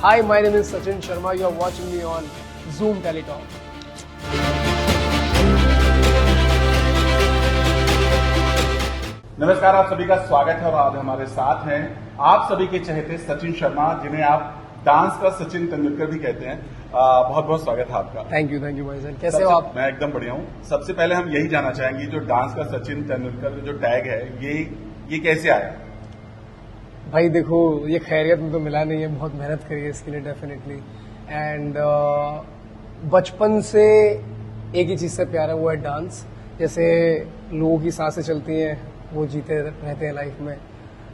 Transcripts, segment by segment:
Hi, my name is Sachin Sharma. You are watching me on Zoom Teletalk. नमस्कार, आप सभी का स्वागत है और आज हमारे साथ हैं आप सभी के चहेते सचिन शर्मा, जिन्हें आप डांस का सचिन तेंदुलकर भी कहते हैं। बहुत बहुत स्वागत है आपका। थैंक यू भाई सर। कैसे हो आप? मैं एकदम बढ़िया हूँ। सबसे पहले हम यही जानना चाहेंगे, जो डांस का सचिन तेंदुलकर जो टैग है ये कैसे आया? भाई देखो, ये खैरियत में तो मिला नहीं है, बहुत मेहनत करी है इसके लिए डेफिनेटली। एंड बचपन से एक ही चीज से प्यार है, वो है डांस। जैसे लोगों की सांसें चलती हैं, वो जीते रहते हैं लाइफ में।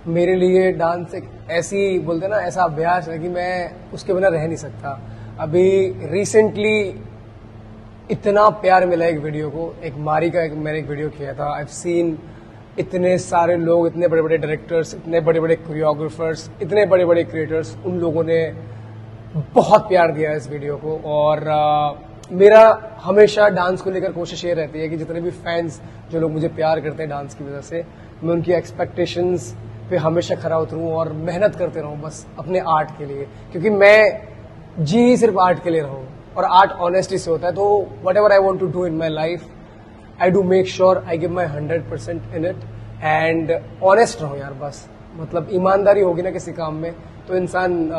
मेरे लिए डांस एक ऐसी बोलते हैं ना, ऐसा अभ्यास है कि मैं उसके बिना रह नहीं सकता। अभी रिसेंटली इतना प्यार मिला एक वीडियो को, एक मारी का मैंने एक वीडियो किया था। आई हैव सीन इतने सारे लोग, इतने बड़े बड़े डायरेक्टर्स, इतने बड़े बड़े कोरियोग्राफर्स, इतने बड़े बड़े क्रिएटर्स, उन लोगों ने बहुत प्यार दिया इस वीडियो को। और मेरा हमेशा डांस को लेकर कोशिश ये रहती है कि जितने भी फैंस, जो लोग मुझे प्यार करते हैं डांस की वजह से, मैं उनकी एक्सपेक्टेशंस पे हमेशा खरा उतरूं और मेहनत करते रहूं बस अपने आर्ट के लिए, क्योंकि मैं जी सिर्फ आर्ट के लिए रहूं और आर्ट ऑनेस्टी से होता है। तो whatever I want to do in my life, I do make sure I give my 100% in it and honest रहूं यार। बस मतलब ईमानदारी होगी ना किसी काम में तो इंसान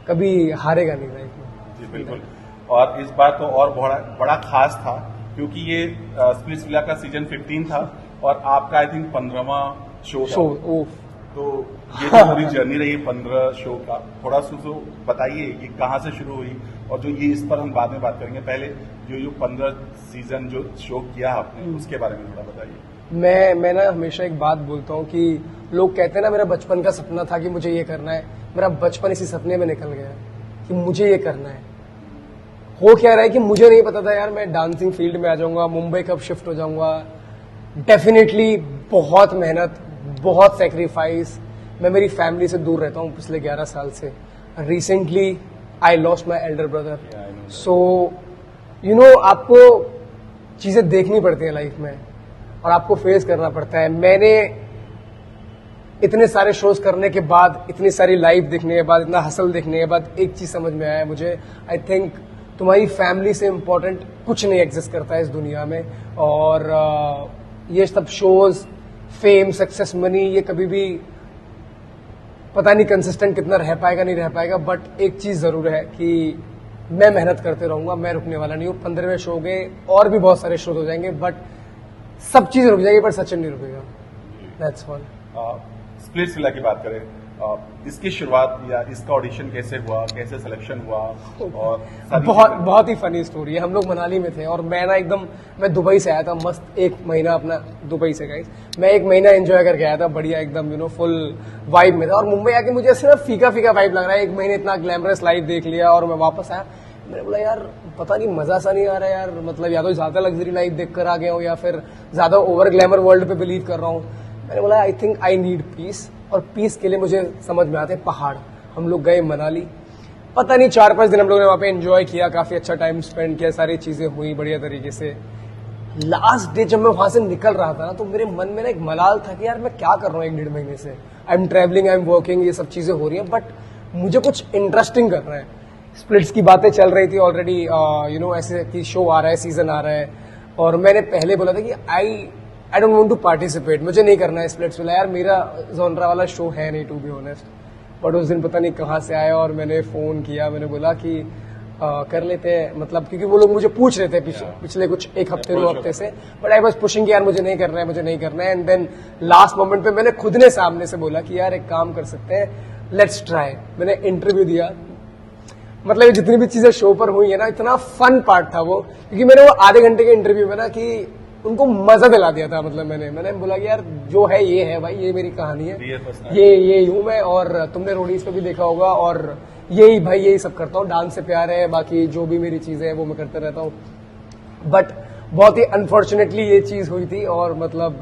कभी हारेगा नहीं लाइफ में। जी बिल्कुल। और इस बार तो और बड़ा खास था, क्योंकि ये स्प्लिट्सविला का सीजन 15 था और आपका आई थिंक 15वां शो था। तो ये जो पूरी जर्नी रही 15 शो का, थोड़ा सा बताइए कि कहाँ से शुरू हुई, और जो ये इस पर हम बाद में बात करेंगे। पहले जो 15 सीजन जो शो किया आपने, उसके बारे में थोड़ा बताइए। मैं ना हमेशा एक बात बोलता हूँ कि लोग कहते हैं ना, मेरा बचपन का सपना था कि मुझे ये करना है। मेरा बचपन इसी सपने में निकल गया कि मुझे ये करना है। हो क्या रहा है कि मुझे नहीं पता था यार मैं डांसिंग फील्ड में आ जाऊंगा, मुंबई कब शिफ्ट हो जाऊंगा। डेफिनेटली बहुत मेहनत, बहुत सेक्रीफाइस। मैं मेरी फैमिली से दूर रहता हूँ पिछले 11 साल से। Recently I lost my elder brother. So you know, आपको चीजें देखनी पड़ती हैं लाइफ में और आपको फेस करना पड़ता है। मैंने इतने सारे शोज करने के बाद, इतनी सारी लाइव देखने के बाद, इतना हसल देखने के बाद एक चीज समझ में आया मुझे। आई थिंक तुम्हारी फैमिली से इम्पोर्टेंट कुछ नहीं एग्जिस्ट करता है इस दुनिया में। और ये सब शोज, फेम, सक्सेस, मनी, ये कभी भी पता नहीं कंसिस्टेंट कितना रह पाएगा नहीं रह पाएगा। बट एक चीज जरूर है कि मैं मेहनत करते रहूंगा, मैं रुकने वाला नहीं हूँ। 15वें शो गए और भी बहुत सारे शोज हो जाएंगे, बट सब चीज रुक जाएगी, पर सचिन नहीं रुकेगा। That's all. स्प्लिट्सविला की बात करें, इसकी शुरुआत या इसका ऑडिशन कैसे हुआ, कैसे सिलेक्शन हुआ? और बहुत ही फनी स्टोरी है। हम लोग मनाली में थे और मैं दुबई से आया था, मस्त एक महीना अपना दुबई से गाइस। मैं एक महीना एंजॉय करके आया था, बढ़िया एकदम, यू नो, फुल वाइब में था। और मुंबई आके मुझे सिर्फ फीका फीका वाइब लग रहा है। एक महीने इतना ग्लैमरस लाइफ देख लिया और मैं वापस आया। मैंने बोला यार पता नहीं मजा सा नहीं आ रहा यार, मतलब या तो ज्यादा लग्जरी लाइफ देख कर आ गया हूँ या फिर ज्यादा ओवर ग्लैमर वर्ल्ड पे बिलीव कर रहा हूँ। मैंने बोला I think I need piece, और पीस के लिए मुझे समझ में आते पहाड़। हम लोग गए मनाली, पता नहीं 4-5 दिन हम लोगों ने वहां पे एंजॉय किया, काफी अच्छा टाइम स्पेंड किया, सारी चीजें हुई बढ़िया तरीके से। लास्ट डे जब मैं वहां से निकल रहा था ना, तो मेरे मन में ना एक मलाल था कि यार मैं क्या कर रहा हूँ 1-1.5 महीने से। I am travelling, I am working, ये सब चीजें हो रही हैं, बट मुझे कुछ इंटरेस्टिंग करना है। स्प्लिट्स की बातें चल रही थी ऑलरेडी, यू नो, ऐसे कि शो आ रहा है, सीजन आ रहा है। और मैंने पहले बोला था कि I don't want to participate, मुझे नहीं करना है स्प्लिट्सविला यार, मेरा जॉनरा वाला शो है नहीं, टू बी ऑनेस्ट। बट उस दिन पता नहीं कहाँ से आया और मैंने फोन किया, मैंने बोला कि कर लेते हैं, मतलब क्योंकि वो लोग मुझे पूछ रहे थे पिछले कुछ 1 हफ्ते 2 हफ्ते से। बट आई वाज पुशिंग कि यार मुझे नहीं करना है, मुझे नहीं करना है। एंड देन लास्ट मोमेंट पे मैंने खुद ने सामने से बोला कि यार एक काम कर सकते हैं, लेट्स ट्राई। मैंने इंटरव्यू दिया, मतलब जितनी भी चीजें शो पर हुई है ना, इतना फन पार्ट था वो, क्योंकि मैंने वो आधे घंटे के इंटरव्यू में ना कि उनको मजा दिला दिया था। मतलब मैंने बोला कि यार जो है ये है भाई, ये मेरी कहानी है, ये हूँ मैं। और तुमने रोडीज पे भी देखा होगा, और यही भाई यही सब करता हूँ, डांस से प्यार है, बाकी जो भी मेरी चीजें है वो मैं करते रहता हूँ। बट बहुत ही अनफॉर्चुनेटली ये चीज हुई थी, और मतलब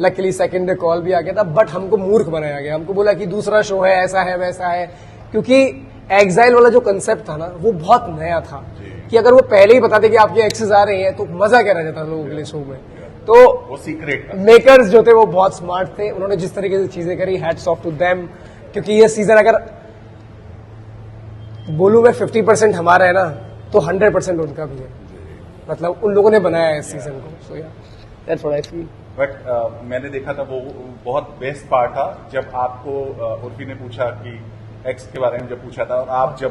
लकीली सेकंड डे कॉल भी आ गया था। बट हमको मूर्ख बनाया गया, हमको बोला कि दूसरा शो है, ऐसा है वैसा है, क्योंकि एग्जाइल वाला जो कंसेप्ट था ना, वो बहुत नया था कि अगर वो पहले ही बताते कि आपकी एक्सेस आ रही है तो मजा क्या रह जाता लोगों के लिए शो में। तो वो सीक्रेट मेकर्स जो थे वो बहुत स्मार्ट थे, उन्होंने जिस तरीके से चीजें करी, हैट्स ऑफ टू देम। क्योंकि ये सीजन अगर बोलूं मैं 50% हमारा है ना, तो 100% उनका भी है। मतलब उन लोगों ने बनाया है इस सीजन को। सो या that's what I feel. But मैंने देखा था वो बहुत बेस्ट पार्ट था जब आपको उर्फी ने पूछा कि एक्स के बारे में जब पूछा था, और आप जब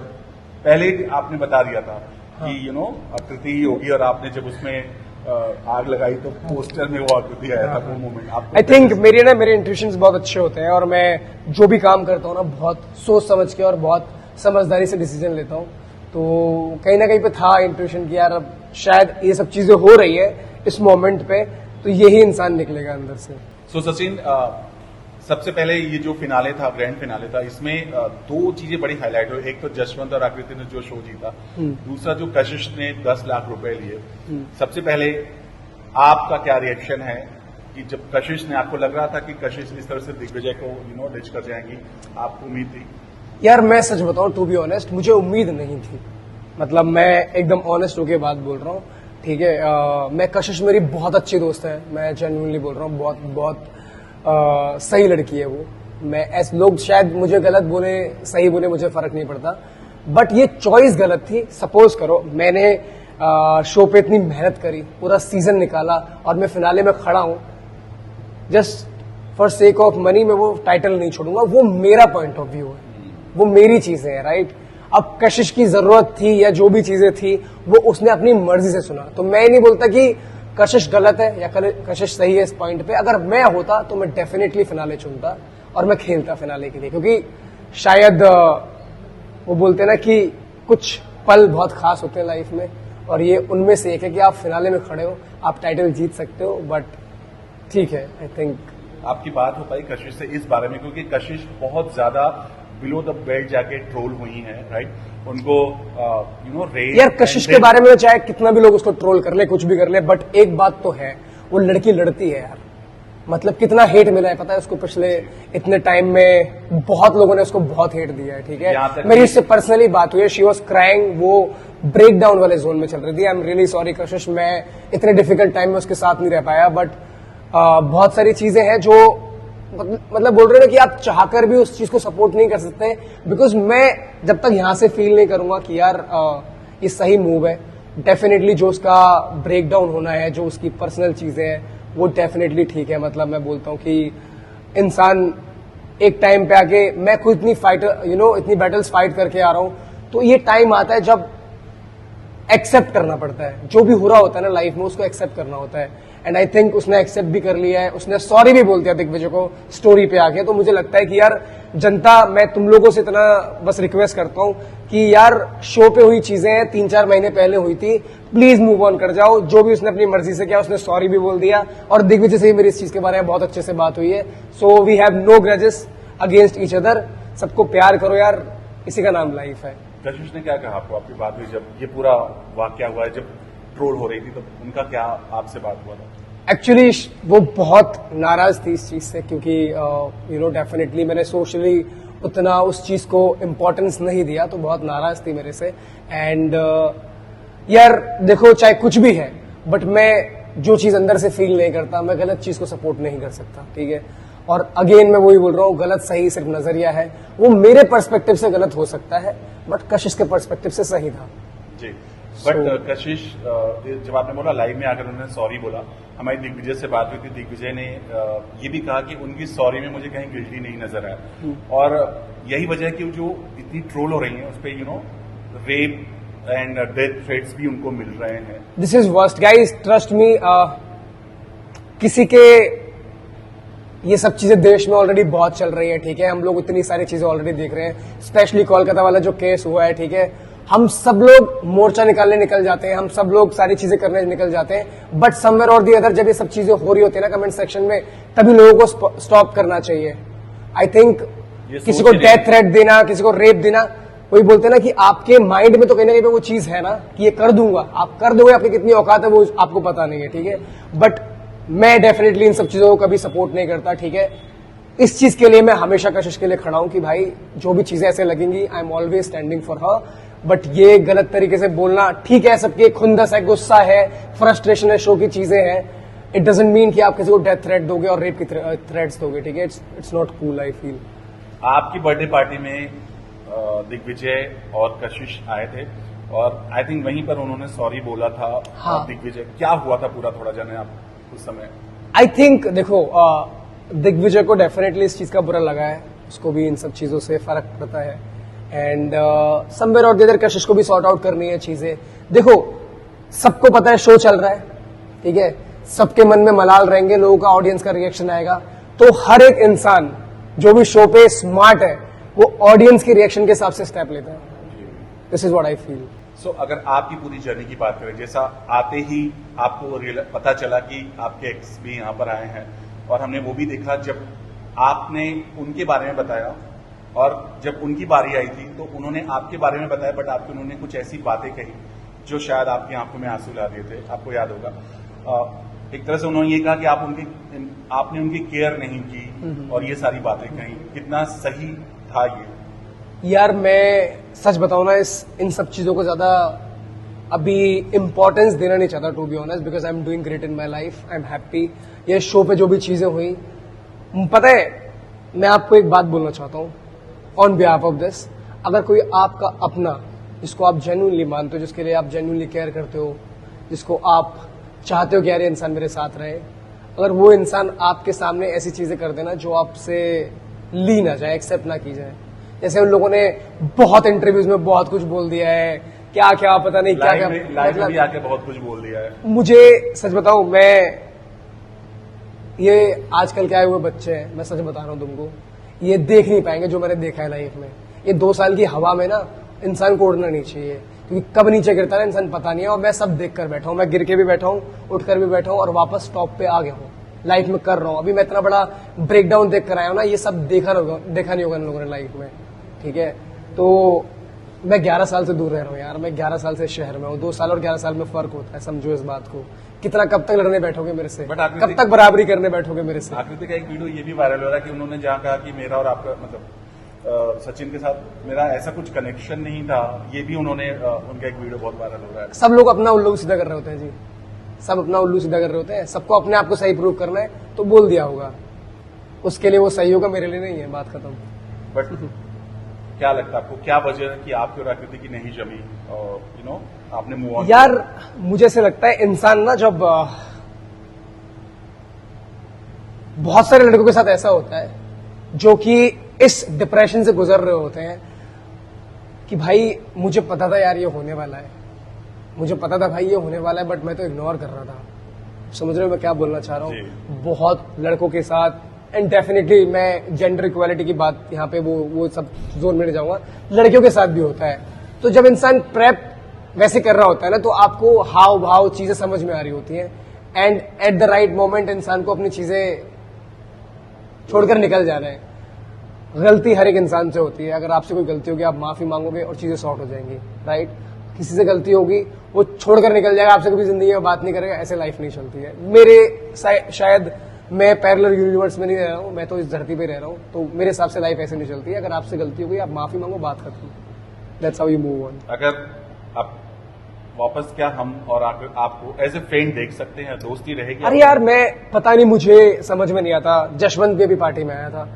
पहले ही आपने बता दिया था कि यू नो आकृति ही होगी, और आपने जब उसमें आग लगाई तो पोस्टर में वो आकृति आया था, वो मोमेंट आई थिंक मेरे इंट्यूशंस बहुत अच्छे होते हैं, और मैं जो भी काम करता हूँ ना बहुत सोच समझ के और बहुत समझदारी से डिसीजन लेता हूँ। तो कहीं ना कहीं पे था इंट्यूशन कि यार अब शायद ये सब चीजें हो रही है इस मोमेंट पे, तो यही इंसान निकलेगा अंदर से। सो सचिन, सबसे पहले ये जो फिनाले था, ग्रैंड फिनाले था, इसमें दो चीजें बड़ी हाईलाइट हुई। एक तो जसवंत और आकृति ने जो शो जीता, दूसरा जो कशिश ने 10 लाख रुपए लिए। सबसे पहले आपका क्या रिएक्शन है कि जब कशिश ने, आपको लग रहा था कि कशिश इस तरह से दिग्विजय को डिच कर जाएंगी, आपको उम्मीद थी? यार मैं सच बताऊं, टू बी ऑनेस्ट, मुझे उम्मीद नहीं थी। मतलब मैं एकदम ऑनेस्ट होके बात बोल रहा हूँ, ठीक है। मैं कशिश मेरी बहुत अच्छी दोस्त है, मैं जेन्युइनली बोल रहा हूँ, बहुत बहुत सही लड़की है वो। मैं ऐसे लोग शायद मुझे गलत बोले सही बोले मुझे फर्क नहीं पड़ता, बट ये चॉइस गलत थी। सपोज करो मैंने शो पे इतनी मेहनत करी, पूरा सीजन निकाला, और मैं फिनाले में खड़ा हूं, just for sake of money मैं वो टाइटल नहीं छोड़ूंगा। वो मेरा पॉइंट ऑफ व्यू है, वो मेरी चीजें हैं, राइट। अब कशिश की जरूरत थी या जो भी चीजें थी वो उसने अपनी मर्जी से सुना। तो मैं नहीं बोलता कि कशिश गलत है या कशिश सही है इस पॉइंट पे। अगर मैं होता तो मैं डेफिनेटली फिनाले चुनता और मैं खेलता फिनाले के लिए, क्योंकि शायद वो बोलते हैं ना कि कुछ पल बहुत खास होते हैं लाइफ में, और ये उनमें से एक है कि आप फिनाले में खड़े हो, आप टाइटल जीत सकते हो। बट ठीक है, आई थिंक आपकी बात हो पाई कशिश से इस बारे में, क्योंकि कशिश बहुत ज्यादा बिलो द बेल्ट जाके ट्रोल हुई हैं, राइट। उनको रेट, यार कशिश के बारे में चाहे कितना भी लोग उसको ट्रोल कर ले, कुछ भी कर ले, बट एक बात तो है, वो लड़की लड़ती है यार। मतलब कितना हेट मिला है पता है उसको पिछले इतने टाइम में, बहुत लोगों ने उसको बहुत हेट दिया है, ठीक है। मेरी उससे पर्सनली बात हुई है, शी वॉज क्राइंग, वो ब्रेक डाउन वाले जोन में चल रही थी। आई एम रियली सॉरी कशिश, मैं इतने डिफिकल्ट टाइम में उसके साथ नहीं रह पाया, बट बहुत सारी चीजें हैं जो मतलब बोल रहे हैं कि आप चाहकर भी उस चीज को सपोर्ट नहीं कर सकते, बिकॉज मैं जब तक यहां से फील नहीं करूंगा कि यार ये सही मूव है, डेफिनेटली जो उसका ब्रेक डाउन होना है, जो उसकी पर्सनल चीजें हैं, वो डेफिनेटली ठीक है। मतलब मैं बोलता हूं कि इंसान एक टाइम पे आके, मैं खुद इतनी फाइटर इतनी बैटल्स फाइट करके आ रहा हूं, तो ये टाइम आता है जब एक्सेप्ट करना पड़ता है। जो भी हो रहा होता है ना लाइफ में, उसको एक्सेप्ट करना होता है, एंड आई थिंक उसने एक्सेप्ट भी कर लिया है। उसने सॉरी भी बोल दिया दिग्विजय को स्टोरी पे आके। तो मुझे लगता है कि यार जनता, मैं तुम लोगों से इतना बस रिक्वेस्ट करता हूं कि यार शो पे हुई चीजें 3-4 महीने पहले हुई थी, प्लीज मूव ऑन कर जाओ। जो भी उसने अपनी मर्जी से किया, उसने सॉरी भी बोल दिया, और दिग्विजय से ही मेरी इस चीज के बारे में बहुत अच्छे से बात हुई है। So we have no grudges against each other. सबको प्यार करो यार, इसी का नाम लाइफ है। कशिश ने क्या कहा आपको? आपकी बात हुई जब ये पूरा वाकया हुआ है, जब ट्रोल हो रही थी, तो उनका क्या आपसे बात हुआ था? एक्चुअली वो बहुत नाराज थी इस चीज से, क्योंकि डेफिनेटली मैंने सोशली उतना उस चीज को इम्पोर्टेंस नहीं दिया, तो बहुत नाराज थी मेरे से। एंड यार देखो, चाहे कुछ भी है, बट मैं जो चीज अंदर से फील नहीं करता, मैं गलत चीज को सपोर्ट नहीं कर सकता, ठीक है। और अगेन मैं वही बोल रहा हूँ, गलत सही सिर्फ नजरिया है। वो मेरे पर्सपेक्टिव से गलत हो सकता है, बट कशिश के पर्सपेक्टिव से सही था जी। बट कशिश, जब आपने बोला लाइव में आकर उन्होंने सॉरी बोला, हमारी दिग्विजय से बात हुई थी, दिग्विजय ने ये भी कहा कि उनकी सॉरी में मुझे कहीं गिल्टी नहीं नजर आया, और यही वजह है कि जो इतनी ट्रोल हो रही है उस पर रेप एंड डेथ थ्रेट्स भी उनको मिल रहे हैं। This is worst guys, trust me. किसी के ये सब चीजें देश में ऑलरेडी बहुत चल रही है, ठीक है। हम लोग इतनी सारी चीजें ऑलरेडी देख रहे हैं, स्पेशली कोलकाता वाला जो केस हुआ है, ठीक है। हम सब लोग मोर्चा निकालने निकल जाते हैं, हम सब लोग सारी चीजें करने निकल जाते हैं, बट समवेयर और दी अदर जब ये सब चीजें हो रही होती है ना कमेंट सेक्शन में, तभी लोगों को स्टॉप करना चाहिए। आई थिंक किसी को डेथ थ्रेट देना, किसी को रेप देना, वही बोलते हैं ना कि आपके माइंड में तो कहीं ना कहीं वो चीज है ना कि ये कर दूंगा, आप कर दोगे, आपकी कितनी औकात है वो आपको पता नहीं है, ठीक है। बट मैं डेफिनेटली इन सब चीजों को कभी सपोर्ट नहीं करता, ठीक है। इस चीज के लिए मैं हमेशा कशिश के लिए खड़ा हूं कि भाई जो भी चीजें ऐसे लगेंगी, I am always standing for her. But ये गलत तरीके से बोलना, ठीक है, सबके खुंदस है, गुस्सा है, फ्रस्ट्रेशन है, शो की चीजें हैं, इट डजंट मीन कि आप किसी को डेथ थ्रेट दोगे और रेप की थ्रेट्स दोगे, ठीक है। It's not cool, I feel. आपकी बर्थडे पार्टी में दिग्विजय और कशिश आए थे और आई थिंक वहीं पर उन्होंने सॉरी बोला था। हाँ। दिग्विजय, क्या हुआ था पूरा, थोड़ा जाने आप उस समय। आई थिंक देखो दिग्विजय को डेफिनेटली इस चीज का बुरा लगा है, उसको भी इन सब चीजों से फर्क पड़ता है एंड समवेयर और देर कशिश को भी सॉर्ट आउट करनी है चीजें। देखो सबको पता है शो चल रहा है, ठीक है, सबके मन में मलाल रहेंगे, लोगों का ऑडियंस का रिएक्शन आएगा, तो हर एक इंसान जो भी शो पे स्मार्ट है वो ऑडियंस के रिएक्शन के हिसाब से स्टेप लेता है। This is what I feel. So अगर आपकी पूरी जर्नी की बात करें, जैसा आते ही आपको पता चला कि आपके एक्स भी यहाँ पर आए हैं और हमने वो भी देखा जब आपने उनके बारे में बताया और जब उनकी बारी आई थी तो उन्होंने आपके बारे में बताया, बट आपको उन्होंने कुछ ऐसी बातें कही जो शायद आपकी आंखों में आंसू ला दिए थे, आपको याद होगा। एक तरह से उन्होंने ये कहा कि आपने उनकी केयर नहीं की और ये सारी बातें कही, कितना सही था ये? यार मैं सच बताऊं ना, इन सब चीजों को ज्यादा अभी इम्पोर्टेंस देना नहीं चाहता, to be honest, because I am doing great in my life, I am happy. ये शो पे जो भी चीजें हुई, पता है मैं आपको एक बात बोलना चाहता हूँ ऑन बिहाफ ऑफ दिस। अगर कोई आपका अपना जिसको आप जेन्युइनली मानते हो, जिसके लिए आप जेन्युइनली केयर करते हो, जिसको आप चाहते हो कि यार ये इंसान मेरे साथ रहे, अगर वो इंसान आपके सामने ऐसी चीजें कर देना जो आपसे ली ना जाए, एक्सेप्ट ना की जाए, जैसे उन लोगों ने बहुत इंटरव्यूज में बहुत कुछ बोल दिया है, क्या क्या पता नहीं क्या क्या लाइव में भी आके बहुत कुछ बोल दिया है। मुझे सच बताऊं, मैं ये आजकल के आए हुए बच्चे हैं, मैं सच बता रहा हूं तुमको, ये देख नहीं पाएंगे जो मैंने देखा है लाइफ में। ये 2 साल की हवा में ना इंसान को उड़ना नहीं चाहिए, क्योंकि कब नीचे गिरता है ना इंसान पता नहीं है। और मैं सब देख कर बैठा हूं, मैं गिर के भी बैठा हूं, उठ कर भी बैठा हूं और वापस टॉप पे आ गया हूं, लाइफ में कर रहा हूं। अभी मैं इतना बड़ा ब्रेकडाउन देख कर आया हूं ना, ये सब देखा नहीं होगा इन लोगों ने लाइफ में, ठीक है। तो मैं 11 साल से दूर रह रहा हूँ यार, मैं 11 साल से शहर में हूँ, 2 साल और 11 साल में फर्क होता है, समझो इस बात को। कितना कब तक लड़ने बैठोगे मेरे से, कब तक बराबरी करने बैठोगे मेरे से। आकृति का एक वीडियो ये भी वायरल हो रहा है कि उन्होंने जहाँ कहा कि मेरा और आपका मतलब सचिन के साथ मेरा ऐसा कुछ कनेक्शन नहीं था, ये भी उन्होंने उनका एक वीडियो बहुत वायरल हो रहा है। सब लोग अपना उल्लू सीधा कर रहे होते हैं जी, सब अपना उल्लू सीधा कर रहे होते हैं, सबको अपने आप को सही प्रूव करना है तो बोल दिया होगा, उसके लिए वो सही होगा, मेरे लिए नहीं है, बात खत्म। बट क्या लगता है आपको, क्या वजह है कि आपकी और आकृति की नहीं जमी और आपने मूव ऑन? यार मुझे ऐसे लगता है इंसान ना, जब बहुत सारे लड़कों के साथ ऐसा होता है जो कि इस डिप्रेशन से गुजर रहे होते हैं कि भाई मुझे पता था यार ये होने वाला है, मुझे पता था भाई ये होने वाला है, बट मैं तो इग्नोर कर रहा था। समझ रहे हो मैं क्या बोलना चाह रहा हूँ? बहुत लड़कों के साथ, एंड डेफिनेटली मैं जेंडर इक्वालिटी की बात यहाँ पे वो सब जोन में नहीं जाऊंगा, लड़कियों के साथ भी होता है। तो जब इंसान प्रेप वैसे कर रहा होता है ना, तो आपको हाव भाव चीजें समझ में आ रही होती हैं, and at the right moment इंसान को अपनी चीजें छोड़कर निकल जा रहे हैं। गलती हर एक इंसान से होती है, अगर आपसे कोई गलती होगी आप माफी मांगोगे और चीजें सॉर्ट हो जाएंगी, राइट। किसी से गलती होगी वो छोड़कर निकल जाएगा, आपसे कभी जिंदगी में बात नहीं करेगा, ऐसे लाइफ नहीं चलती है। मेरे शायद मैं पैरेलल यूनिवर्स में नहीं रह रहा हूँ, मैं तो इस धरती पे रह रहा हूँ, तो मेरे हिसाब से लाइफ ऐसे नहीं चलती है। अगर आपसे गलती हो गई आप माफी मांगो, बात खत्म, that's how you move on. अगर आप वापस, क्या हम और आपको एज ए फ्रेंड देख सकते हैं, दोस्ती रहेगी? अरे यार मैं पता नहीं, मुझे समझ में नहीं आता। जशवंत भी अभी पार्टी में आया था,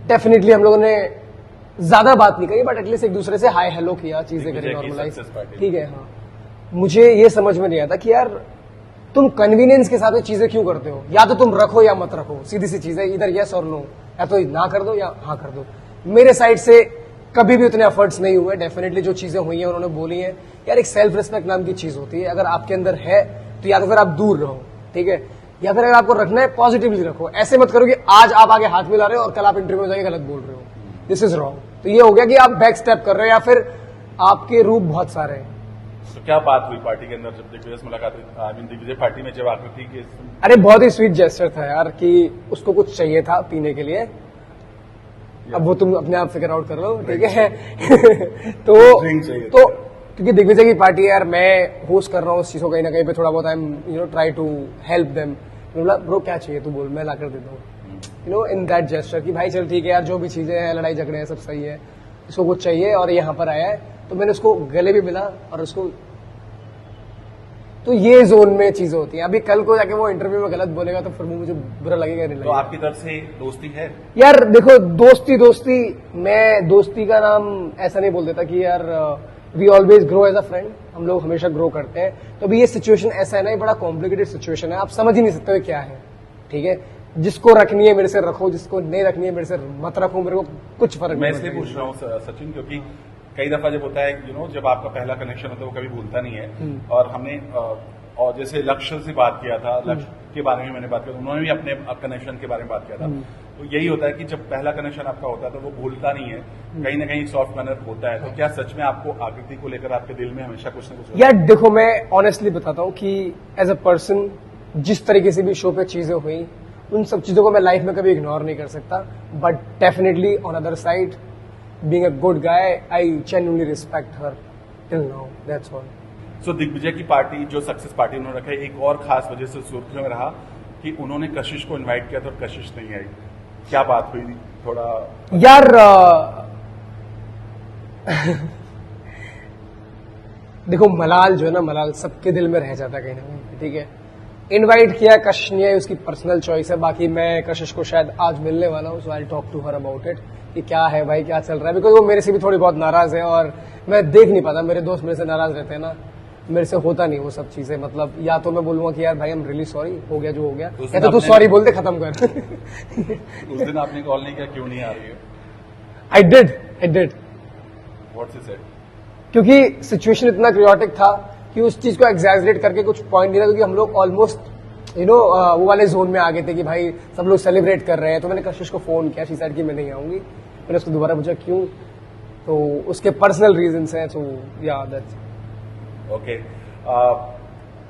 डेफिनेटली हम लोगों ने ज्यादा बात नहीं करी, बट एटलीस्ट एक दूसरे से हाय हेलो किया, चीजें करी, नॉर्मलाइज, ठीक है। हाँ, मुझे ये समझ में नहीं आता कि यार तुम कन्वीनियंस के साथ में चीजें क्यों करते हो, या तो तुम रखो या मत रखो, सीधी सी चीज है, इधर यस और नो, या तो ना कर दो या हाँ कर दो। मेरे साइड से कभी भी उतने एफर्ट्स नहीं हुए, डेफिनेटली जो चीजें हुई हैं उन्होंने बोली हैं। यार एक सेल्फ रिस्पेक्ट नाम की चीज होती है, अगर आपके अंदर है तो या तो फिर आप दूर रहो, ठीक है, या फिर अगर आपको रखना है पॉजिटिवली रखो। ऐसे मत करो कि आज आप आगे हाथ मिला रहे हो और कल आप इंटरव्यू में जाके गलत बोल रहे हो, दिस इज रॉन्ग। तो ये हो गया कि आप बैक स्टेप कर रहे हो, या फिर आपके रूप बहुत सारे हैं। तो क्या बात हुई पार्टी के अंदर जब दिग्विजय से मुलाकात हुई? आई मीन दिग्विजय पार्टी में जब आकृति के, अरे बहुत ही स्वीट जेस्चर था यार, कि उसको कुछ चाहिए था पीने के लिए, अब वो तुम अपने आप फिगर आउट कर लो, ठीक है। तो क्योंकि दिग्विजय की पार्टी है यार, मैं होस्ट कर रहा हूँ उस चीज को, कहीं ना कहीं पे थोड़ा बहुत I am try to help them. Bro क्या चाहिए तू बोल, मैं ला कर देता हूँ, इन दैट जेस्चर कि भाई चल ठीक है यार, जो भी चीजें हैं, लड़ाई झगड़े हैं, सब सही है, इसको कुछ चाहिए और यहाँ पर आया है। तो मैंने उसको गले भी मिला और उसको तो ये जोन में चीजें होती हैं। अभी कल को जाके वो इंटरव्यू में गलत बोलेगा तो फिर वो मुझे बुरा लगेगा नहीं तो लगेगा। आपकी तरफ से दोस्ती है? यार देखो, दोस्ती मैं दोस्ती का नाम ऐसा नहीं बोल देता कि यार we always grow as a friend, हम लोग हमेशा ग्रो करते हैं। तो अभी ये सिचुएशन ऐसा है ना, ये बड़ा कॉम्प्लिकेटेड सिचुएशन है, आप समझ ही नहीं सकते क्या है, ठीक है। जिसको रखनी है मेरे से रखो, जिसको नहीं रखनी है मेरे से मत रखो, मेरे को कुछ फर्क मैं नहीं इसलिए पड़ता। पूछ रहा हूँ सचिन, क्योंकि कई दफा जब होता है जब आपका पहला कनेक्शन होता है वो कभी भूलता नहीं है। और हमने और जैसे लक्ष्य से बात किया था, लक्ष्य के बारे में मैंने बात किया, उन्होंने भी अपने कनेक्शन के बारे में बात किया था। तो यही होता है कि जब पहला कनेक्शन आपका होता है तो वो भूलता नहीं है, कहीं ना कहीं सॉफ्ट कॉर्नर होता है। तो क्या सच में आपको आकृति को लेकर आपके दिल में हमेशा कुछ ना कुछ? यार देखो, मैं ऑनेस्टली बताता हूँ कि एज अ पर्सन जिस तरीके से भी शो पे चीजें हुई, उन सब चीजों को मैं लाइफ में कभी इग्नोर नहीं कर सकता। But definitely on other side, being a good guy, I genuinely respect her till now, that's all. So Digvijay की पार्टी, जो सक्सेस पार्टी उन्होंने रखा है, एक और खास वजह से सुर्खियों में रहा कि उन्होंने कशिश को इनवाइट किया था और कशिश नहीं आई। क्या बात हुई थोड़ा? यार देखो, मलाल जो है ना, मलाल सबके दिल में रह जाता है कहीं ना कहीं, ठीक है। इनवाइट किया, कशिश नहीं आई, उसकी पर्सनल चॉइस है। बाकी मैं कशिश को शायद आज मिलने वाला हूँ, so I talk to her about it कि क्या है भाई, क्या चल रहा है। बिकॉज वो मेरे से भी थोड़ी बहुत नाराज है और मैं देख नहीं पाता, मेरे दोस्त मेरे से नाराज रहते हैं ना, मेरे से होता नहीं वो सब चीजें। मतलब या तो मैं बोलूंगा कि यार भाई आई एम रियली सॉरी, हो गया जो हो गया, या तो तू सॉरी बोल दे, खत्म कर। उस दिन आपने कॉल नहीं किया, क्यों नहीं आ रही है? I did what's he said? क्योंकि सिचुएशन इतना क्रियोटिक था कि उस चीज को एग्जैजरेट करके कुछ पॉइंट नहीं था, क्योंकि हम लोग ऑलमोस्ट वो वाले जोन में आ गए थे कि भाई सब लोग सेलिब्रेट कर रहे हैं। तो मैंने कशिश को फोन किया, शी सेड कि मैं नहीं आऊंगी। मैंने उसको दोबारा पूछा क्यों, तो उसके पर्सनल रीजंस हैं। सो या दैट्स ओके।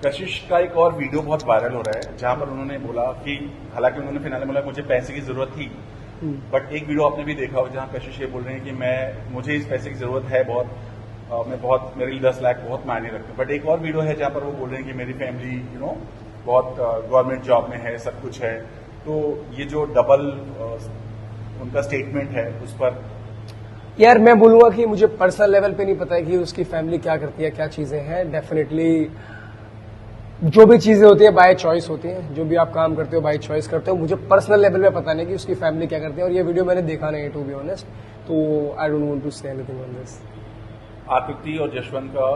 कशिश का एक और वीडियो बहुत वायरल हो रहा है जहां पर उन्होंने बोला कि, हालांकि उन्होंने फिनाले में बोला मुझे पैसे की जरूरत थी, बट एक वीडियो आपने भी देखा होगा जहां कशिश ये बोल रहे हैं कि मुझे इस पैसे की जरूरत है बहुत, मैं बहुत, मेरे लिए 10 लाख बहुत मायने रखते हैं। बट एक और वीडियो है जहां पर वो बोल रहे हैं कि मेरी फैमिली बहुत गवर्नमेंट जॉब में है, सब कुछ है। तो ये जो डबल उनका स्टेटमेंट है उस पर, यार मैं बोलूंगा कि मुझे पर्सनल लेवल पे नहीं पता है कि उसकी फैमिली क्या करती है, क्या चीजें हैं। डेफिनेटली जो भी चीजें होती है बाय चॉइस होती हैं, जो भी आप काम करते हो बाय चॉइस करते हो। मुझे पर्सनल लेवल पे पता नहीं कि उसकी फैमिली क्या करती है, और ये वीडियो मैंने देखा नहीं, टू बी ऑनेस्ट। तो I don't want to say anything on this. Aakriti और जशवंत का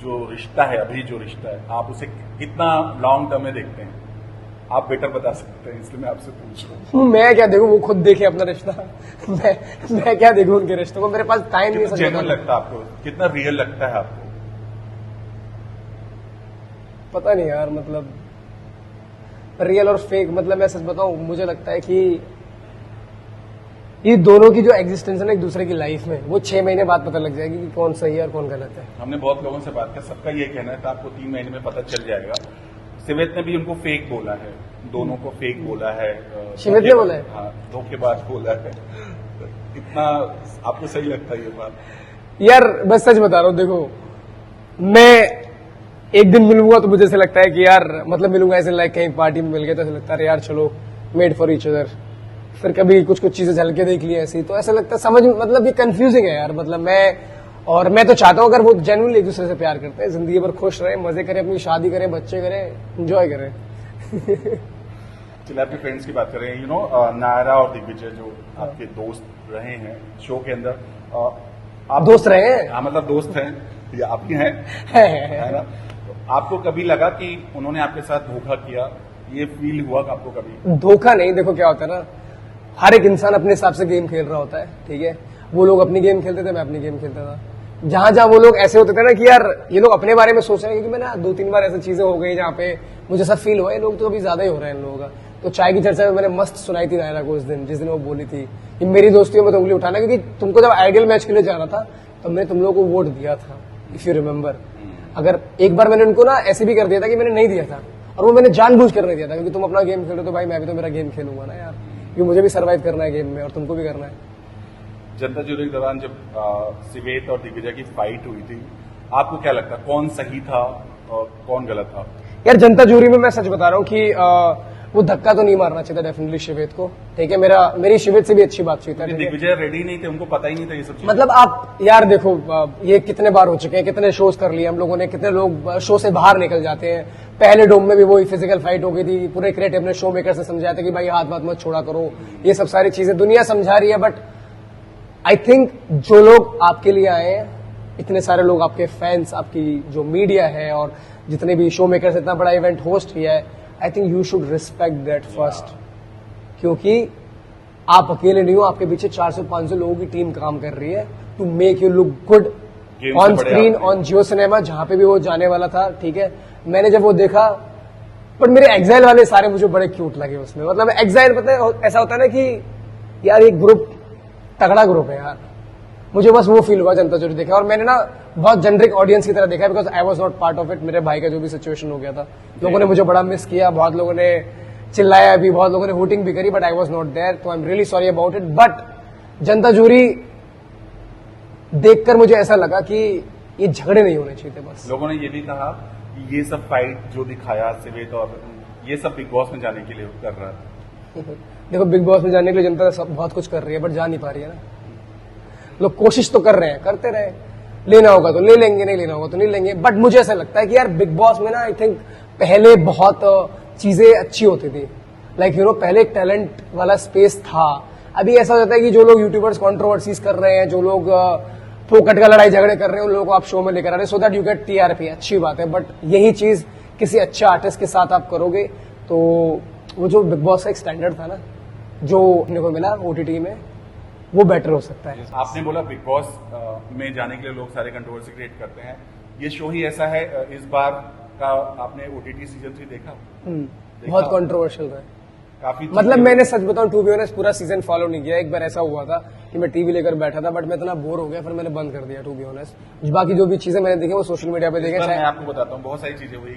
जो रिश्ता है, अभी जो रिश्ता है, आप उसे कितना लॉन्ग टर्म में देखते हैं? आप बेटर बता सकते हैं, इसलिए मैं आपसे पूछ रहा हूँ। मैं क्या देखूं, वो खुद देखे अपना रिश्ता। मैं क्या देखूं उनके रिश्तों को, मेरे पास टाइम नहीं है। सच जेन्युइन बताऊं, लगता है आपको? कितना रियल लगता है आपको? पता नहीं यार, मतलब रियल और फेक, मतलब मैं सच बताऊं, मुझे लगता है कि ये दोनों की जो एग्जिस्टेंस है ना एक दूसरे की लाइफ में, वो 6 महीने बाद पता लग जाएगी कि कौन सही है और कौन गलत है। हमने बहुत लोगों से बात किया, सबका ये कहना है कि आपको 3 महीने में पता चल जाएगा। शिवेत ने भी उनको फेक बोला है, दोनों को फेक बोला है। शिवेत ने बोला है? हाँ, धोखेबाज बोला है। इतना आपको सही लगता है ये बात? यार बस सच बता रहा हूँ, देखो मैं एक दिन मिलूंगा तो मुझे ऐसे लगता है कि यार, मतलब मिलूंगा ऐसे लाइक कहीं पार्टी में मिल गया तो ऐसा लगता है यार चलो मेड फॉर ईच अदर। फिर कभी कुछ चीजें झलके देख ली ऐसी, तो ऐसा लगता है समझ, मतलब ये कंफ्यूजिंग है यार। मतलब मैं तो चाहता हूँ अगर वो जेन्युइनली एक दूसरे से प्यार करते हैं, जिंदगी भर खुश रहे, मजे करें, अपनी शादी करें, बच्चे करें, एंजॉय करें। चलिए आपके फ्रेंड्स की बात करें, नायरा और दिग्विजय जो आपके दोस्त रहे हैं शो के अंदर, आप दोस्त रहे हैं? हाँ, मतलब दोस्त हैं या आप ही हैं, है ना? तो आपको कभी लगा कि उन्होंने आपके साथ धोखा किया? ये फील हुआ कि आपको कभी? धोखा नहीं, देखो क्या होता है ना, हर एक इंसान अपने हिसाब से गेम खेल रहा होता है, ठीक है। वो लोग अपनी गेम खेलते थे, मैं अपनी गेम खेलता था। जहां जहां वो लोग ऐसे होते थे ना कि यार ये लोग अपने बारे में सोच रहे हैं, क्योंकि मैंने 2-3 बार ऐसी चीजें हो गई जहां पे मुझे सब फील हुआ, ये लोग तो अभी ज्यादा ही हो रहे हैं इन लोगों का। तो चाय की चर्चा में मैंने मस्त सुनाई थी नायरा को उस दिन, जिस दिन वो बोली थी कि मेरी दोस्तियों में तो उंगली उठाना, क्योंकि तुमको जब आइडियल मैच के लिए जाना था तो मैंने तुम लोगों को वोट दिया था, इफ यू रिमेम्बर। अगर एक बार मैंने उनको ना ऐसे भी कर दिया था कि मैंने नहीं दिया था, और वो मैंने जानबूझ कर नहीं दिया था, क्योंकि तुम अपना गेम खेलो तो भाई मैं भी तो मेरा गेम खेलूंगा ना यार, क्योंकि मुझे भी सर्वाइव करना है गेम में और तुमको भी करना है। जनता जूरी के दौरान जब शिवेत और दिग्विजय की फाइट हुई थी, आपको क्या लगता कौन सही था और कौन गलत था? यार जनता जूरी में मैं सच बता रहा हूँ कि वो धक्का तो नहीं मारना चाहिए था डेफिनेटली शिवेत को, ठीक है। मेरी शिवेत से भी अच्छी बातचीत है। दिग्विजय रेडी नहीं थे, उनको पता ही नहीं था ये सब चीज़। मतलब आप यार देखो, ये कितने बार हो चुके हैं, कितने शोज कर लिए हम लोगों ने, कितने लोग शो से बाहर निकल जाते हैं। पहले डोम में भी वही फिजिकल फाइट हो गई थी, पूरे क्रिएटिव ने शो मेकर से समझाया था कि भाई हाथ बात मत छोड़ा करो, ये सब सारी चीजें दुनिया समझा रही है। बट आई थिंक जो लोग आपके लिए आए हैं, इतने सारे लोग आपके फैंस, आपकी जो मीडिया है और जितने भी शो मेकर से इतना बड़ा इवेंट होस्ट किया है, I think you should respect that first, क्योंकि आप अकेले नहीं हो, आपके पीछे 400-500 लोगों की टीम काम कर रही है to make you look good on screen, on Jio cinema, जहां पे भी वो जाने वाला था, ठीक है। मैंने जब वो देखा, पर मेरे एग्जाइल वाले सारे मुझे बड़े क्यूट लगे उसमें। मतलब एग्जाइल पता है ऐसा होता है ना कि यार एक ग्रुप तगड़ा ग्रुप है यार, मुझे बस वो फील हुआ जनता जरूर देखा। और मैंने ना बहुत जेनरिक ऑडियंस की तरह देखा, because I was not part of it. मेरे भाई का जो भी सिचुएशन हो गया था, लोगों ने मुझे बड़ा मिस किया, बहुत लोगों ने चिल्लाया भी, बहुत लोगों ने वोटिंग भी करी, but I was not there, तो I am really sorry about it. But जनता जूरी देखकर मुझे ऐसा लगा कि ये झगड़े नहीं होने चाहिए थे। बस लोगों ने ये भी कहा कि ये सब फाइट जो दिखाया सिवेत और ये सब बिग बॉस में जाने के लिए कर रहा था। देखो, बिग बॉस में जाने के लिए जनता सब बहुत कुछ कर रही है, बट जा नहीं पा रही है ना। लोग कोशिश तो कर रहे हैं, करते रहे, लेना होगा तो ले लेंगे, नहीं लेना होगा तो नहीं लेंगे। बट मुझे ऐसा लगता है कि यार बिग बॉस में ना आई थिंक पहले बहुत चीजें अच्छी होती थी, लाइक यू नो पहले एक टैलेंट वाला स्पेस था। अभी ऐसा हो जाता है कि जो लोग यूट्यूबर्स कंट्रोवर्सीज कर रहे हैं, जो लोग फोकट का लड़ाई झगड़े कर रहे हैं, उन लोगों को आप शो में लेकर आ रहे हैं so that you get TRP, अच्छी बात है। बट यही चीज किसी अच्छे आर्टिस्ट के साथ आप करोगे तो वो जो बिग बॉस का एक स्टैंडर्ड था ना, जो अपने को मिला ओटीटी में, वो बेटर हो सकता है। आपने बोला बिग बॉस में जाने के लिए लोग सारे कंट्रोवर्सी क्रिएट करते हैं, ये शो ही ऐसा है। इस बार का आपने ओटीटी सीजन 3 देखा? बहुत कंट्रोवर्शियल रहा है काफी। मतलब मैंने सच बताऊं, टू बी ऑनेस्ट पूरा सीजन फॉलो नहीं किया। एक बार ऐसा हुआ था कि मैं टीवी लेकर बैठा था, बट मैं इतना बोर हो गया, फिर मैंने बंद कर दिया टू बी ऑनेस्ट। बाकी जो भी चीजें मैंने देखी वो सोशल मीडिया पे देखे। मैं आपको बताता हूँ, बहुत सारी चीजें हुई।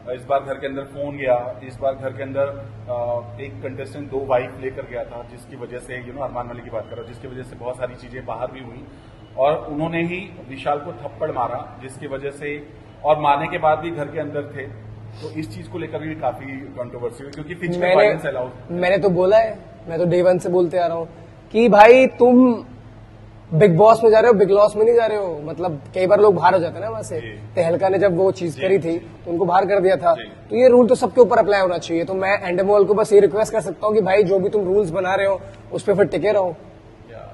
इस बार घर के अंदर फोन गया, इस बार घर के अंदर एक कंटेस्टेंट 2 वाइफ लेकर गया था, जिसकी वजह से अरमान मलिक की बात कर रहा हूँ, जिसकी वजह से बहुत सारी चीजें बाहर भी हुई। और उन्होंने ही विशाल को थप्पड़ मारा, जिसकी वजह से, और मारने के बाद भी घर के अंदर थे। तो इस चीज को लेकर भी काफी कंट्रोवर्सी हुई, क्योंकि फिजिकल वायलेंस अलाउड। मैंने तो बोला है, मैं तो डे वन से बोलते आ रहा हूँ कि भाई तुम बिग बॉस में जा रहे हो, बिग लॉस में नहीं जा रहे हो। मतलब कई बार लोग बाहर हो जाते हैं ना वहां से। तहलका ने जब वो चीज करी थी तो उनको बाहर कर दिया था। तो ये रूल तो सबके ऊपर अप्लाई होना चाहिए। तो मैं एंडेमोल को बस ये रिक्वेस्ट कर सकता हूँ कि भाई जो भी तुम रूल्स बना रहे हो उस पर फिर टिके रहो।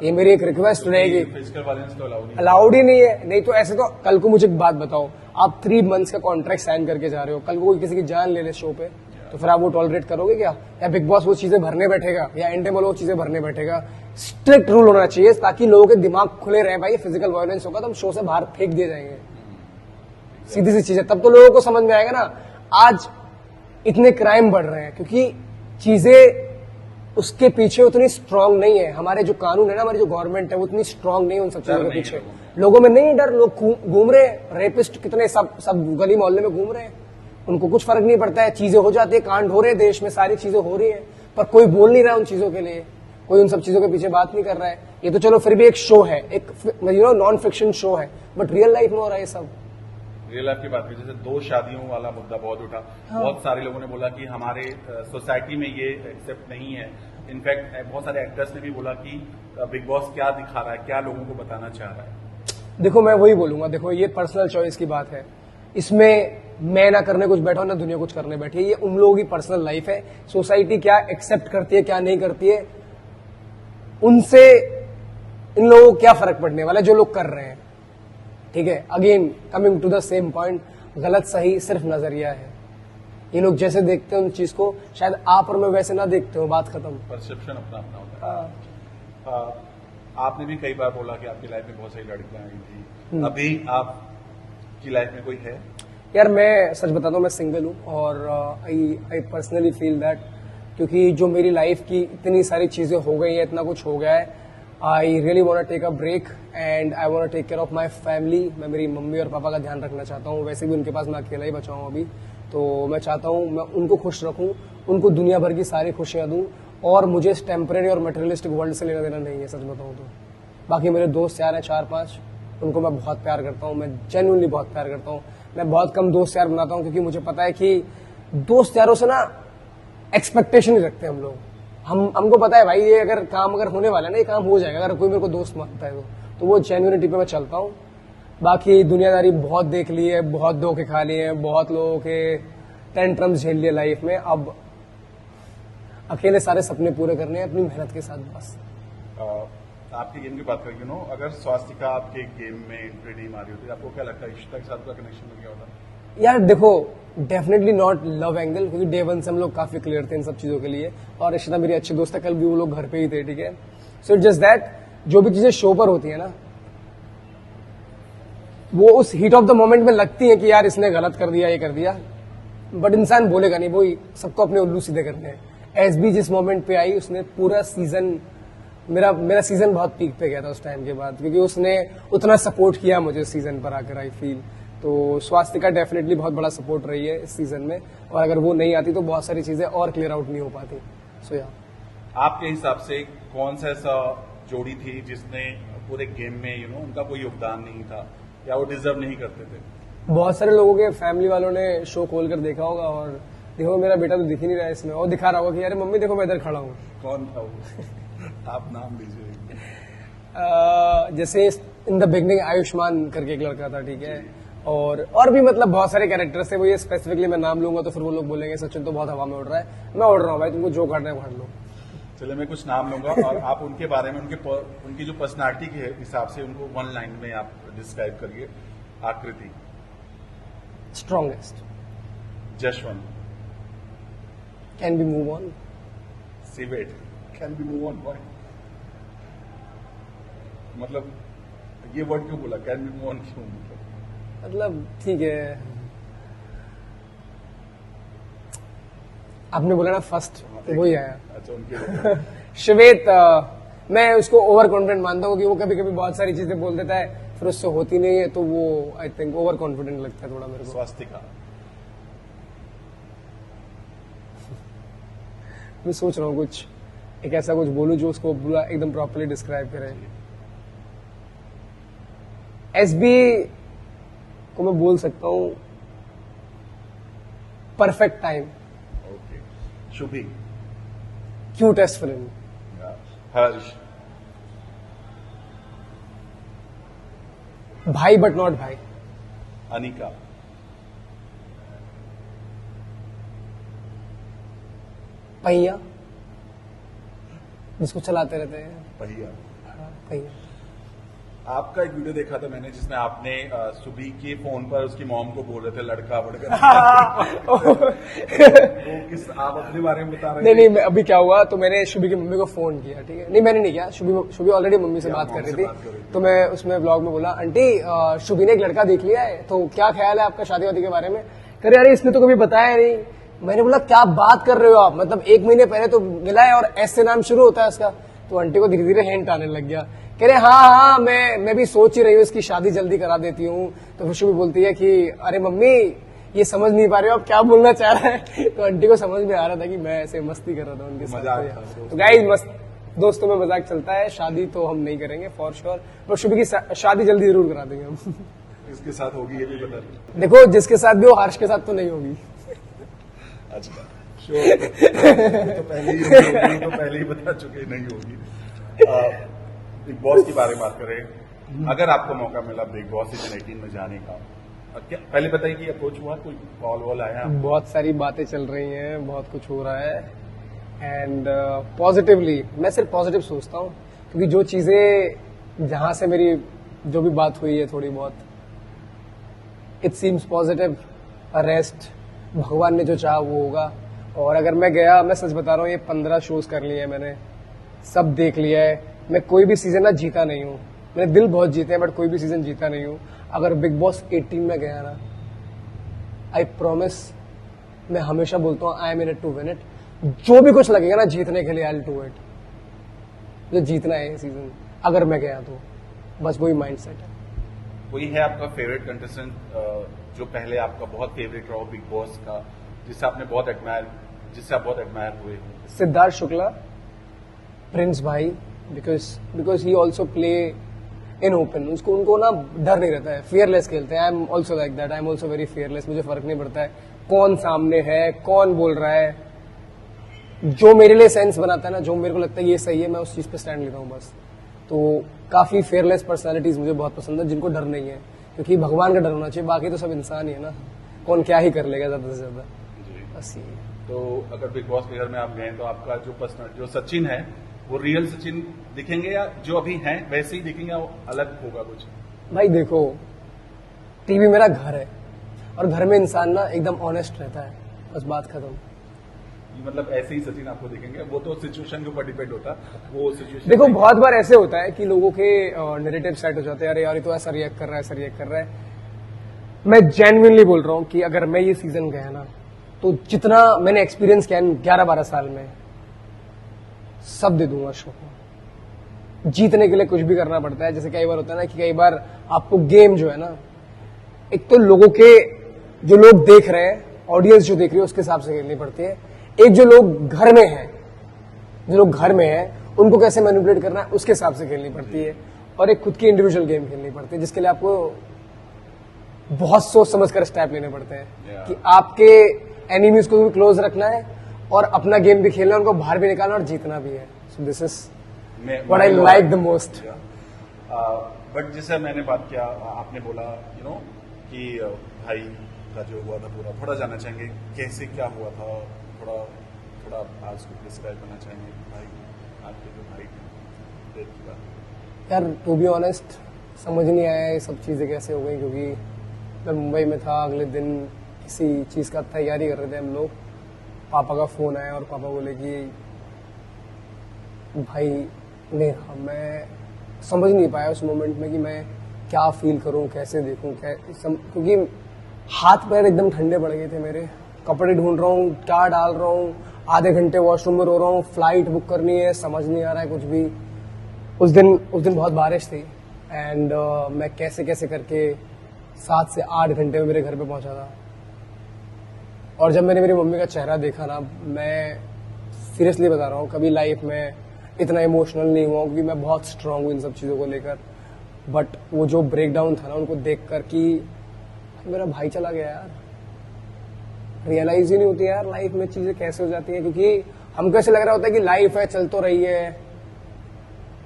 ये मेरी एक रिक्वेस्ट रहेगी। फिजिकल वायलेंस तो अलाउड ही नहीं है। नहीं तो ऐसे तो कल को मुझे एक बात बताओ, आप 3 मंथ्स का कॉन्ट्रैक्ट साइन करके जा रहे हो, कल को कोई किसी की जान ले ले शो पे, तो फिर आप वो टॉलरेट करोगे क्या? या बिग बॉस वो चीजें भरने बैठेगा, या एंडेमोल वो चीजें भरने बैठेगा? स्ट्रिक्ट रूल होना चाहिए ताकि लोगों के दिमाग खुले रहे। भाई फिजिकल वायलेंस होगा तो हम शो से बाहर फेंक दिए जाएंगे, सीधी सी चीज है। तब तो लोगों को समझ में आएगा ना। आज इतने क्राइम बढ़ रहे हैं क्योंकि चीजें उसके पीछे उतनी स्ट्रांग नहीं है। हमारे जो कानून है ना, हमारी जो गवर्नमेंट है, वो उतनी स्ट्रांग नहीं है उन सब चीजों के पीछे। लोगों में नहीं डर, लोग घूम रहे हैं, रेपिस्ट कितने सब गली मोहल्ले में घूम रहे हैं, उनको कुछ फर्क नहीं पड़ता है। चीजें हो जाती है, कांड हो रहे हैं देश में, सारी चीजें हो रही है, पर कोई बोल नहीं रहा उन चीजों के लिए, कोई उन सब चीजों के पीछे बात नहीं कर रहा है। ये तो चलो फिर भी एक शो है, एक नॉन फिक्शन शो है, बट रियल लाइफ में हो रहा है ये सब। रियल लाइफ की बात की, जैसे 2 शादियों वाला मुद्दा बहुत उठा। हाँ। बहुत सारे लोगों ने बोला कि हमारे सोसाइटी में ये एक्सेप्ट नहीं है। इनफैक्ट बहुत सारे एक्टर्स ने भी बोला कि बिग बॉस क्या दिखा रहा है, क्या लोगों को बताना चाह रहा है। देखो मैं वही बोलूंगा, देखो ये पर्सनल चॉइस की बात है। इसमें मैं ना करने कुछ बैठा हूं, ना दुनिया कुछ करने बैठी है। ये उन लोगों की पर्सनल लाइफ है। सोसाइटी क्या एक्सेप्ट करती है, क्या नहीं करती है, उनसे इन लोगों को क्या फर्क पड़ने वाला है जो लोग कर रहे हैं। ठीक है, again coming to the same point, गलत सही सिर्फ नजरिया है। ये लोग जैसे देखते हैं उन चीज को, शायद आप और मैं वैसे ना देखते हो, बात खत्म। परसेप्शन अपना अपना होता है। आपने भी कई बार बोला कि आपकी लाइफ में बहुत सारी लड़कियां आई थी, अभी आपकी लाइफ में कोई है? यार मैं सच बताता हूँ, मैं सिंगल हूँ और आई पर्सनली फील दैट, क्योंकि जो मेरी लाइफ की इतनी सारी चीजें हो गई है, इतना कुछ हो गया है, I really want take a break and I want take care of my family. मैं मेरी मम्मी और पापा का ध्यान रखना चाहता हूँ। वैसे भी उनके पास मैं अकेला ही बचा हूँ अभी, तो मैं चाहता हूँ मैं उनको खुश रखूँ, उनको दुनिया भर की सारी खुशियाँ दूँ, और मुझे इस टेम्परेरी और मटेरियलिस्टिक वर्ल्ड से लेना देना नहीं है, सच बताऊँ तो। बाकी मेरे दोस्त यार हैं 4-5, उनको मैं बहुत प्यार करता हूँ, मैं जेन्युइनली बहुत प्यार करता हूँ। मैं बहुत कम दोस्त यार बनाता हूँ, क्योंकि मुझे पता है कि दोस्त यारों से ना एक्सपेक्टेशन नहीं रखते हम लोग। हमको पता है भाई ये अगर काम अगर होने वाला है ना, ये काम हो जाएगा। अगर कोई मेरे को दोस्त मानता है तो वो जेन्युइनिटी पे मैं चलता हूँ। बाकी दुनियादारी बहुत देख ली है, बहुत धोखे खा लिए हैं, बहुत लोगों के टेंट्रम्स झेल लिए लाइफ में। अब अकेले सारे सपने पूरे करने हैं अपनी मेहनत के साथ बस। आपके गेम की बात करें, अगर स्वास्तिका आपके गेम में एंट्री नहीं मारी होती, आपको क्या लगता है इशिता के साथ का कनेक्शन हो गया होता? यार देखो, डेफिनेटली नॉट लव एंगल, क्योंकि डे वन से हम लोग काफी क्लियर थे इन सब चीजों के लिए। और इशिता मेरी अच्छी दोस्त है, कल भी वो लोग घर पे ही थे, ठीक है। सो इट्स जस्ट दैट जो भी चीजें शो पर होती है ना, वो उस हीट ऑफ द मोमेंट में लगती है कि यार इसने गलत कर दिया, ये कर दिया, बट इंसान बोलेगा नहीं, वो सबको अपने उल्लू सीधे करने हैं। एसबी जिस मोमेंट पे आई, उसने पूरा सीजन, मेरा सीजन बहुत पीक पे गया था उस टाइम के बाद, क्योंकि उसने उतना सपोर्ट किया मुझे सीजन पर आकर, आई फील। तो स्वास्तिका डेफिनेटली बहुत बड़ा सपोर्ट रही है इस सीजन में, और अगर वो नहीं आती तो बहुत सारी चीजें और क्लियर आउट नहीं हो पाती। सो या आपके हिसाब से कौन सा ऐसा जोड़ी थी जिसने पूरे गेम में उनका कोई योगदान नहीं था या वो डिजर्व नहीं करते थे? बहुत सारे लोगों के फैमिली वालों ने शो खोल कर देखा होगा, और देखो मेरा बेटा तो दिख ही नहीं रहा है इसमें, और दिखा रहा होगा कि अरे मम्मी देखो मैं इधर खड़ा हूँ। कौन था वो? आप नाम लीजिए। जैसे इन द बिगनिंग आयुष्मान करके एक लड़का था, ठीक है, और भी मतलब बहुत सारे कैरेक्टर्स थे। वो ये स्पेसिफिकली मैं नाम लूंगा तो फिर वो लोग बोलेंगे सचिन तो बहुत हवा में उड़ रहा है। मैं उड़ रहा हूँ भाई, तुमको जो करना है कर लो। चलिए मैं कुछ नाम लूंगा और आप उनके बारे में, उनकी जो पर्सनालिटी के हिसाब से उनको वन लाइन में आप डिस्क्राइब करिए। आकृति strongest, Jashwant can be move on, civet can be move on. मतलब ये वर्ड क्यों बोला, कैन बी मूव ऑन क्यों? मतलब ठीक है, आपने बोला ना फर्स्ट, तो वही आया। अच्छा, उनके श्वेत, मैं उसको ओवर कॉन्फिडेंट मानता हूँ कि वो कभी कभी बहुत सारी चीजें बोल देता है, फिर उससे होती नहीं है, तो वो आई थिंक ओवर कॉन्फिडेंट लगता है थोड़ा मेरे को। स्वास्तिका, मैं सोच रहा हूँ कुछ एक ऐसा कुछ बोलूं जो उसको पूरा एकदम प्रॉपर्ली डिस्क्राइब करे। एसबी को मैं बोल सकता हूँ perfect time. Okay. Shubhi, cutest film. Harsh, भाई बट नॉट भाई। अनिका, पहिया, जिसको चलाते रहते हैं। पहिया। पहिया। आपका एक वीडियो देखा था मैंने जिसमें आपने सुबी के फोन पर उसकी मॉम को बोल रहे थे लड़का बढ़कर। वो किस, आप अपने बारे में बता रहे थे? नहीं, मैं अभी क्या हुआ, तो मैंने शुभी की मम्मी को फोन किया, ठीक है। नहीं मैंने नहीं किया, शुभी ऑलरेडी मम्मी से बात कर रही थी। तो मैं उसमें ब्लॉग में बोला, आंटी शुभी ने एक लड़का देख लिया है, तो क्या ख्याल है आपका शादी वादी के बारे में? कह रहे अरे इसने तो कभी बताया नहीं। मैंने बोला क्या बात कर रहे हो आप, मतलब 1 महीने पहले तो मिला है और ऐसे नाम शुरू होता है इसका। तो आंटी को धीरे धीरे हिंट आने लग गया। कह रहे हाँ मैं भी सोच ही रही हूँ इसकी शादी जल्दी करा देती हूँ। तो खुशबू भी बोलती है कि अरे मम्मी ये समझ नहीं पा रहे हो आप क्या बोलना चाह रहे हैं। तो आंटी को समझ में आ रहा था कि मैं ऐसे मस्ती कर रहा था उनके साथ। तो गाइस मस्त दोस्तों में मजाक चलता है, शादी तो हम नहीं करेंगे फॉर श्योर, पर शुभी की शादी जल्दी जरूर करा देंगे हम। इसके साथ होगी ये भी बता। देखो जिसके साथ भी हो, हर्ष के साथ तो नहीं होगी। अच्छा, तो पहले ही बता चुके नहीं होगी। बिग बॉस के बारे में बात करें, अगर आपको मौका मिला बिग बॉस सीजन 18 में जाने का, क्या पहले बताइए कि अप्रोच हुआ, कोई कॉल वॉल आया? बहुत सारी बातें चल रही हैं, बहुत कुछ हो रहा है, एंड पॉजिटिवली मैं सिर्फ पॉजिटिव सोचता हूँ, क्योंकि जो चीजें जहां से मेरी जो भी बात हुई है थोड़ी बहुत, इट सीम्स पॉजिटिव। रेस्ट भगवान ने जो चाहा वो होगा। और अगर मैं गया, मैं सच बता रहा हूँ, ये 15 शोज कर लिए हैं मैंने, सब देख लिया है। मैं कोई भी सीजन ना जीता नहीं हूँ, मैंने दिल बहुत जीते हैं बट कोई भी सीजन जीता नहीं हूँ। अगर बिग बॉस 18 में गया ना, आई प्रॉमिस, मैं हमेशा बोलता हूँ I am in it to win it. जो भी कुछ लगेगा ना जीतने के लिए, आई विल डू इट। जो जीतना है ये सीजन, अगर मैं गया तो बस वही माइंडसेट है। कोई है आपका फेवरेट कंटेस्टेंट जो पहले आपका बहुत फेवरेट रहा बिग बॉस का, जिससे आप बहुत एडमायर हुए? सिद्धार्थ शुक्ला, प्रिंस भाई, because he also play in open. उनको ना डर नहीं रहता है, फियरलेस खेलते हैं। I am also like that, I am also very fearless. मुझे फर्क नहीं पड़ता है कौन सामने है, कौन बोल रहा है, जो मेरे लिए सेंस बनाता है ना, जो मेरे को लगता है ये सही है, मैं उस चीज पे स्टैंड लेता हूँ बस। तो काफी फेयरलेस पर्सनालिटीज मुझे बहुत पसंद है, जिनको डर नहीं है, क्योंकि भगवान का डर होना चाहिए, बाकी तो सब इंसान ही है ना, कौन क्या ही कर लेगा ज्यादा से ज्यादा, बस ये। तो अगर बिग बॉस के घर में आप गए तो आपका जो पर्सनल जो सचिन है वो रियल सचिन दिखेंगे या जो अभी हैं वैसे ही दिखेंगे, वो अलग होगा कुछ? भाई देखो, टीवी मेरा घर है और घर में इंसान ना एकदम ऑनेस्ट रहता है, बस बात खत्म। मतलब ऐसे ही सचिन आपको दिखेंगे, वो तो सिचुएशन के ऊपर डिपेंड होता है, वो सिचुएशन। देखो बहुत बार ऐसे होता है कि लोगों के नैरेटिव सेट हो जाते हैं, अरे यार ये तो ऐसा रिएक्ट कर रहा है, ऐसा रिएक्ट कर रहा है। मैं जेन्युइनली बोल रहा हूँ कि अगर मैं ये सीजन गया ना, तो जितना मैंने एक्सपीरियंस किया 11-12 साल में, सब दे दूंगा शो को। जीतने के लिए कुछ भी करना पड़ता है, जैसे कई बार होता है ना कि कई बार आपको गेम जो है ना, एक तो लोगों के, जो लोग देख रहे हैं, ऑडियंस जो देख रही है उसके हिसाब से खेलनी पड़ती है, एक जो लोग घर में हैं, जो लोग घर में हैं उनको कैसे मैनिपुलेट करना है उसके हिसाब से खेलनी पड़ती है, और एक खुद की इंडिविजुअल गेम खेलनी पड़ती है, जिसके लिए आपको बहुत सोच समझ कर स्टेप लेने पड़ते हैं कि आपके एनिमीज को भी क्लोज रखना है और अपना गेम भी खेलना है, उनको बाहर भी निकालना और जीतना भी है। So this is what I like the most. But जैसे मैंने बात किया, आपने बोला कि भाई का जो हुआ था पूरा, थोड़ा जानना चाहेंगे कैसे क्या हुआ था, थोड़ा आज को डिस्क्राइब करना चाहेंगे भाई, आपके जो भाई डेथ की बात। यार टू बी ऑनेस्ट समझ नहीं आया ये सब चीजें कैसे हो गई, क्योंकि मैं मुंबई में था, अगले दिन किसी चीज का तैयारी कर रहे थे हम लोग, पापा का फोन आया और पापा बोले कि भाई नेहा, मैं समझ नहीं पाया उस मोमेंट में कि मैं क्या फील करूं, कैसे देखूं, क्योंकि हाथ पैर एकदम ठंडे पड़ गए थे मेरे, कपड़े ढूंढ रहा हूँ, क्या डाल रहा हूँ, आधे घंटे वॉशरूम में रो रहा हूँ, फ्लाइट बुक करनी है, समझ नहीं आ रहा है कुछ भी। उस दिन बहुत बारिश थी एंड मैं कैसे कैसे करके 7 से 8 घंटे में मेरे घर पे पहुंचा था। और जब मैंने मेरी मम्मी का चेहरा देखा ना, मैं सीरियसली बता रहा हूँ, कभी लाइफ में इतना इमोशनल नहीं हुआ, क्योंकि मैं बहुत स्ट्रांग हूँ इन सब चीज़ों को लेकर। बट वो जो ब्रेकडाउन था ना उनको देख कर कि मेरा भाई चला गया यार, रियलाइज ही नहीं होती यार लाइफ में चीजें कैसे हो जाती हैं, क्योंकि हमको ऐसे लग रहा होता है कि लाइफ है, चल तो रही है,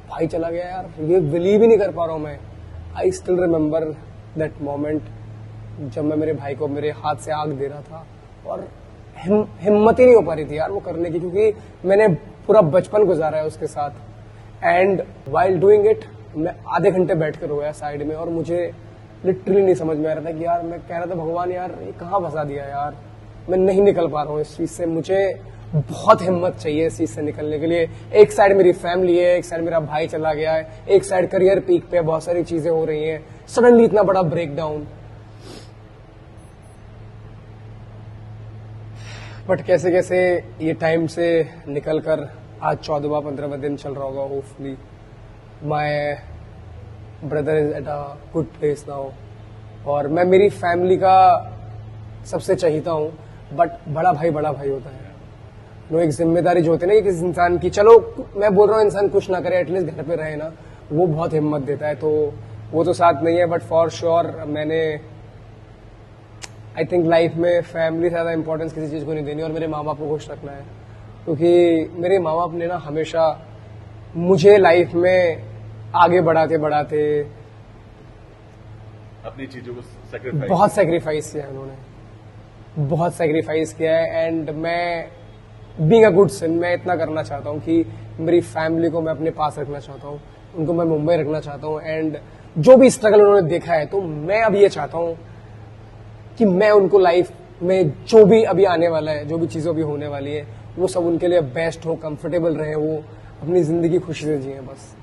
भाई चला गया यार, ये बिलीव ही नहीं कर पा रहा हूं मैं। I still remember that moment जब मैं मेरे भाई को मेरे हाथ से आग दे रहा था, और हिम्मत ही नहीं हो पा रही थी यार वो करने की, क्योंकि मैंने पूरा बचपन गुजारा है उसके साथ। एंड वाइल डूइंग इट मैं आधे घंटे बैठ कर रोया साइड में, और मुझे लिटरली नहीं समझ में आ रहा था कि यार, मैं कह रहा था भगवान यार ये कहाँ फंसा दिया यार, मैं नहीं निकल पा रहा हूँ इस चीज से, मुझे बहुत हिम्मत चाहिए इस चीज से निकलने के लिए। एक साइड मेरी फैमिली है, एक साइड मेरा भाई चला गया है, एक साइड करियर पीक पे बहुत सारी चीजें हो रही हैं, सडनली इतना बड़ा ब्रेकडाउन। बट कैसे कैसे ये टाइम से निकल कर आज 14वां 15वां दिन चल रहा होगा, hopefully my brother is at a good place now, और मैं मेरी फैमिली का सबसे चाहता हूँ। बट बड़ा भाई होता है, नो, एक जिम्मेदारी जो होती है ना किसी इंसान की, चलो मैं बोल रहा हूँ इंसान कुछ ना करे, एटलीस्ट घर पे रहे ना, वो बहुत हिम्मत देता है। तो वो तो साथ नहीं है, बट फॉर श्योर मैंने आई थिंक लाइफ में फैमिली से ज्यादा इंपॉर्टेंस किसी चीज को नहीं देनी, और मेरे माँ बाप को खुश रखना है, क्योंकि मेरे माँ बाप ने ना हमेशा मुझे लाइफ में आगे बढ़ाते अपनी चीजों को सैक्रिफाइस, बहुत सैक्रिफाइस किया है उन्होंने, बहुत सैक्रिफाइस किया है। एंड मैं बीइंग अ गुड सन, मैं इतना करना चाहता हूँ कि मेरी फैमिली को मैं अपने पास रखना चाहता हूँ, उनको मैं मुंबई रखना चाहता हूँ। एंड जो भी स्ट्रगल उन्होंने देखा है, तो मैं अब ये चाहता हूँ कि मैं उनको लाइफ में जो भी अभी आने वाला है, जो भी चीजें अभी होने वाली है, वो सब उनके लिए बेस्ट हो, कंफर्टेबल रहे, वो अपनी जिंदगी खुशी से जिए बस।